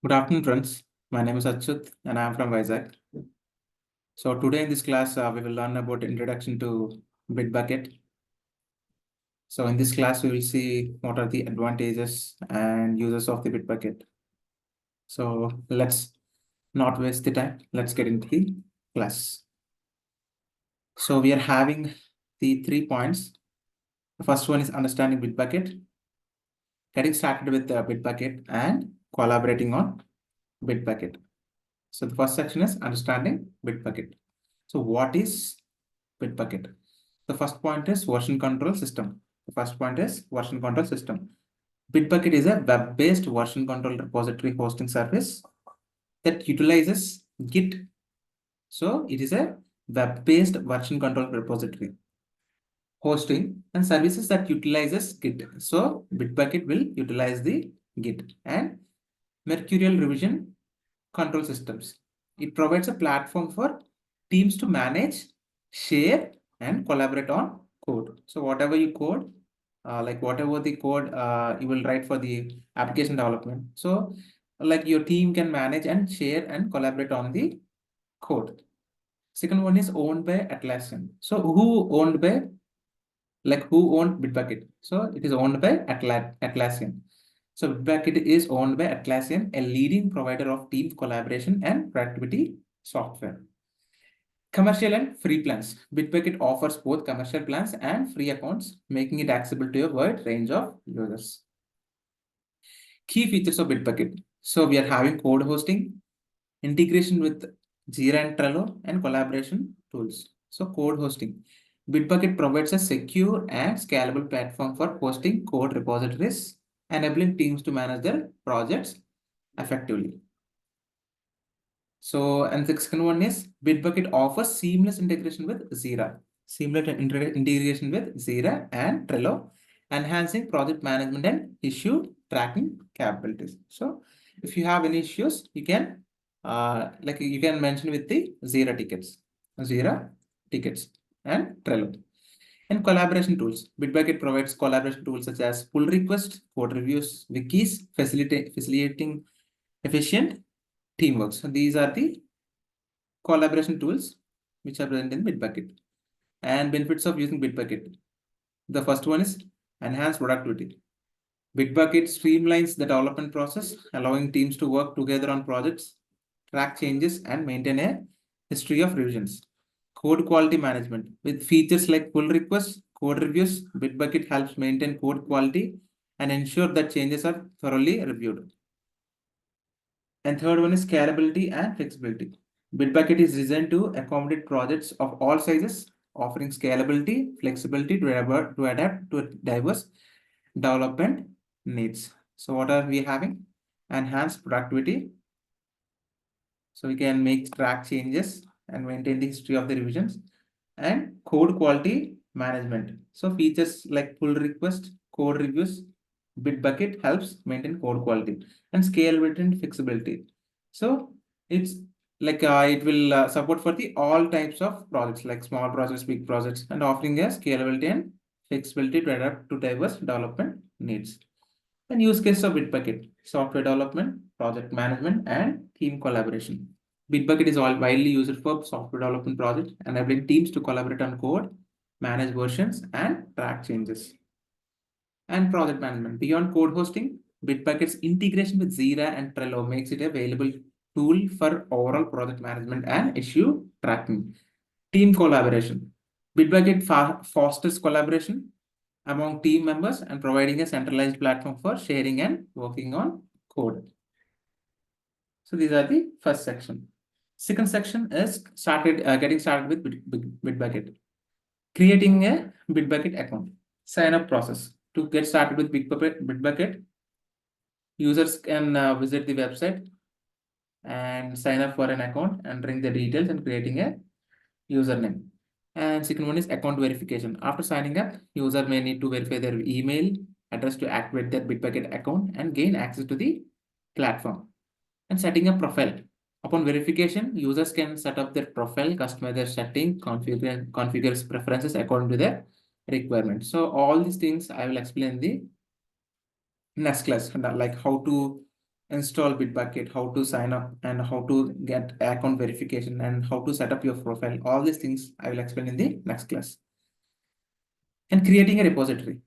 Good afternoon, friends. My name is Achyut and I am from Vizag. So today in this class, we will learn about introduction to Bitbucket. So in this class, we will see what are the advantages and uses of the Bitbucket. So let's not waste the time. Let's get into the class. So we are having the 3 points. The first one is understanding Bitbucket, getting started with Bitbucket and collaborating on Bitbucket. So the first section is understanding Bitbucket. So what is Bitbucket? The first point is version control system. The first point is version control system. Bitbucket is a web-based version control repository hosting service that utilizes Git. So it is a web-based version control repository hosting and services that utilizes Git. So Bitbucket will utilize the Git and Mercurial revision control systems. It provides a platform for teams to manage, share, and collaborate on code. So whatever you code, like whatever the code you will write for the application development. So like your team can manage and share and collaborate on the code. Second one is owned by Atlassian. So who owned by, like who owned Bitbucket? So it is owned by Atlassian. So Bitbucket is owned by Atlassian, a leading provider of team collaboration and productivity software. Commercial and free plans. Bitbucket offers both commercial plans and free accounts, making it accessible to a wide range of users. Key features of Bitbucket. So we are having code hosting, integration with Jira and Trello, and collaboration tools. So code hosting. Bitbucket provides a secure and scalable platform for hosting code repositories, enabling teams to manage their projects effectively. So, and the second one is Bitbucket offers seamless integration with Jira. Seamless integration with Jira and Trello, enhancing project management and issue tracking capabilities. So, if you have any issues, you can like you can mention with the Jira tickets and Trello. And collaboration tools. Bitbucket provides collaboration tools such as pull request, code reviews, wikis, facilitating efficient teamwork. So these are the collaboration tools which are present in Bitbucket. And benefits of using Bitbucket. The first one is enhanced productivity. Bitbucket streamlines the development process, allowing teams to work together on projects, track changes, and maintain a history of revisions. Code quality management. With features like pull requests, code reviews, Bitbucket helps maintain code quality and ensure that changes are thoroughly reviewed. And third one is scalability and flexibility. Bitbucket is designed to accommodate projects of all sizes, offering scalability, flexibility to adapt to diverse development needs. So what are we having? Enhanced productivity. So we can make track changes and maintain the history of the revisions. And code quality management. So features like pull request, code reviews, Bitbucket helps maintain code quality and scalability and flexibility. So it's like it will support for the all types of projects like small projects, big projects, and offering a scalability and flexibility to adapt to diverse development needs. And use cases of Bitbucket: software development, project management, and team collaboration. Bitbucket is all widely used for software development projects, enabling teams to collaborate on code, manage versions, and track changes. And project management. Beyond code hosting, Bitbucket's integration with Jira and Trello makes it a valuable tool for overall project management and issue tracking. Team collaboration. Bitbucket fosters collaboration among team members and providing a centralized platform for sharing and working on code. So these are the first section. Second section is getting started with Bitbucket. Creating a Bitbucket account. Sign up process. To get started with Bitbucket, users can visit the website and sign up for an account, entering the details and creating a username. And second one is account verification. After signing up, user may need to verify their email address to activate their Bitbucket account and gain access to the platform. And setting a profile. Upon verification, users can set up their profile, customize their setting, configure preferences according to their requirements. So all these things I will explain in the next class, like how to install Bitbucket, how to sign up, and how to get account verification, and how to set up your profile. All these things I will explain in the next class. And creating a repository.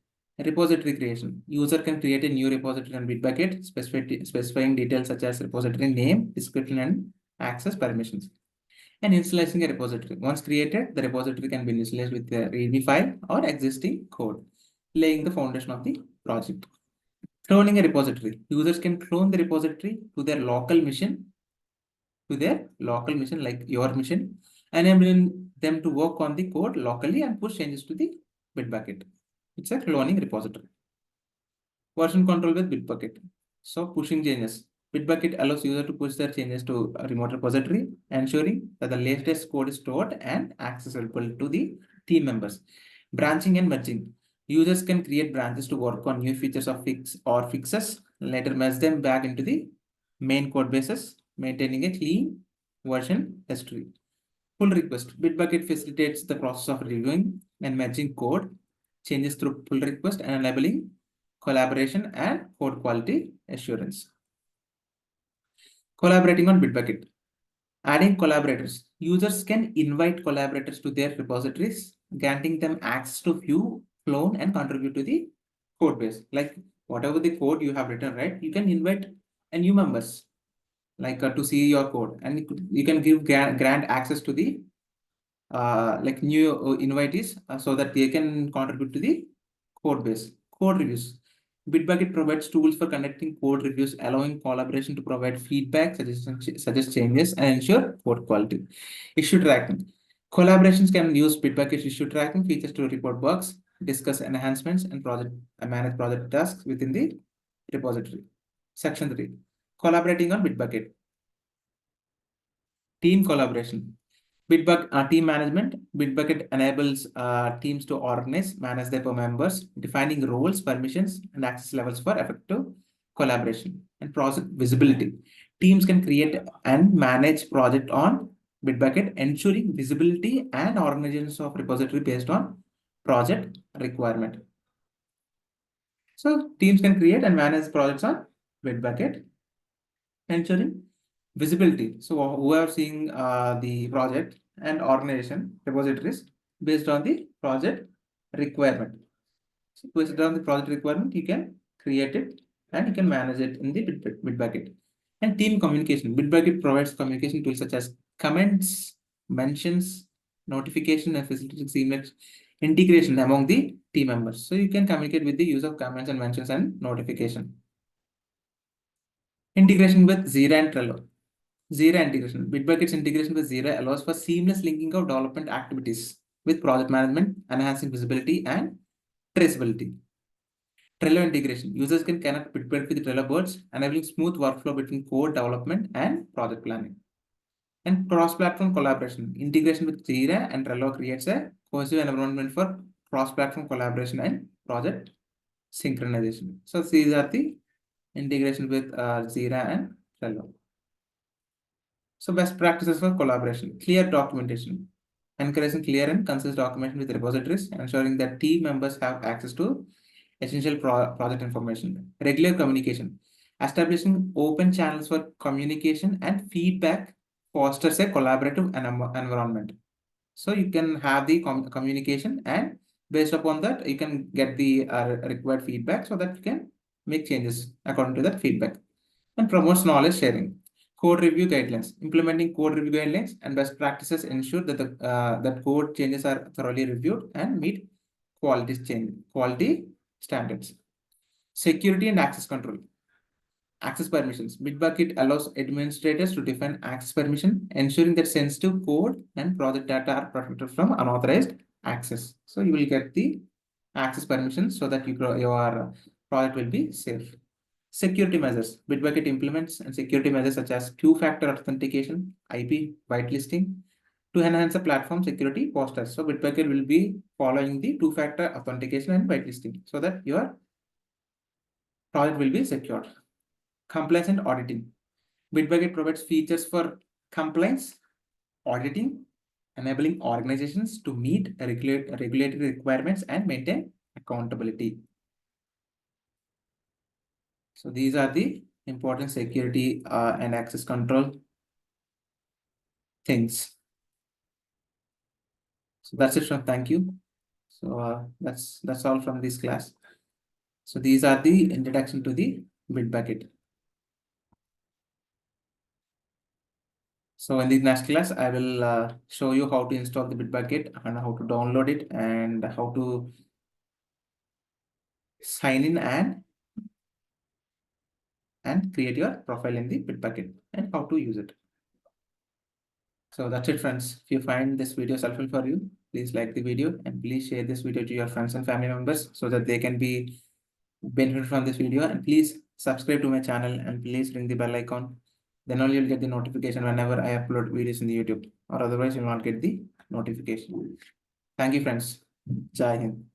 Repository creation. User can create a new repository on Bitbucket, specifying details such as repository name, description, and access permissions. And initializing a repository. Once created, the repository can be initialized with the README file or existing code, laying the foundation of the project. Cloning a repository. Users can clone the repository to their local machine, like your machine, enabling them to work on the code locally and push changes to the Bitbucket. It's a cloning repository. Version control with Bitbucket. So pushing changes. Bitbucket allows user to push their changes to a remote repository, ensuring that the latest code is stored and accessible to the team members. Branching and merging. Users can create branches to work on new features of fixes, later merge them back into the main code bases, maintaining a clean version history. Pull request. Bitbucket facilitates the process of reviewing and merging code changes through pull request and enabling collaboration and code quality assurance. Collaborating on Bitbucket. Adding collaborators. Users can invite collaborators to their repositories, granting them access to view, clone, and contribute to the code base. Like whatever the code you have written, right? You can invite a new members to see your code, and you can give grant access to the like new invitees so that they can contribute to the code base. Code reviews. Bitbucket provides tools for conducting code reviews, allowing collaboration to provide feedback, suggest changes, and ensure code quality. Issue tracking. Collaborations can use Bitbucket issue tracking features to report bugs, discuss enhancements, and manage project tasks within the repository. Section 3. Collaborating on Bitbucket. Team collaboration. Team management. Bitbucket enables teams to organize, manage their members, defining roles, permissions, and access levels for effective collaboration. And project visibility. Teams can create and manage project on Bitbucket, ensuring visibility and organizations of repository based on project requirement. So teams can create and manage projects on Bitbucket, ensuring visibility. So who are seeing the project and organization repositories based on the project requirement. So based on the project requirement, you can create it and you can manage it in the Bitbucket. And team communication. Bitbucket provides communication tools such as comments, mentions, notification, and facilitating seamless integration among the team members. So you can communicate with the use of comments and mentions and notification. Integration with Jira and Trello. Jira integration. Bitbucket's integration with Jira allows for seamless linking of development activities with project management, enhancing visibility and traceability. Trello integration. Users can connect Bitbucket with Trello boards, enabling smooth workflow between code development and project planning. And cross-platform collaboration. Integration with Jira and Trello creates a cohesive environment for cross-platform collaboration and project synchronization. So these are the integration with Jira and Trello. So best practices for collaboration, clear documentation, encouraging clear and concise documentation with repositories, ensuring that team members have access to essential project information, regular communication, establishing open channels for communication and feedback fosters a collaborative environment. So you can have the communication, and based upon that, you can get the required feedback so that you can make changes according to that feedback. And promotes knowledge sharing. Code review guidelines. Implementing code review guidelines and best practices ensure that that code changes are thoroughly reviewed and meet quality standards. Security and access control. Access permissions. Bitbucket allows administrators to define access permission, ensuring that sensitive code and project data are protected from unauthorized access. So you will get the access permissions so that your project will be safe. Security measures. Bitbucket implements and security measures such as two-factor authentication, IP whitelisting to enhance the platform security posters. So Bitbucket will be following the two-factor authentication and whitelisting so that your project will be secured. Compliance and auditing. Bitbucket provides features for compliance, auditing, enabling organizations to meet regulatory requirements and maintain accountability. So these are the important security and access control things. So that's it from thank you. So that's all from this class. So these are the introduction to the Bitbucket. So in the next class, I will show you how to install the Bitbucket and how to download it and how to sign in and create your profile in the Bitbucket and how to use it. So that's it, friends. If you find this video helpful for you, please like the video and please share this video to your friends and family members so that they can be benefit from this video. And please subscribe to my channel and please ring the bell icon. Then only you'll get the notification whenever I upload videos in the YouTube, or otherwise you'll not get the notification. Thank you, friends. Jai Hind.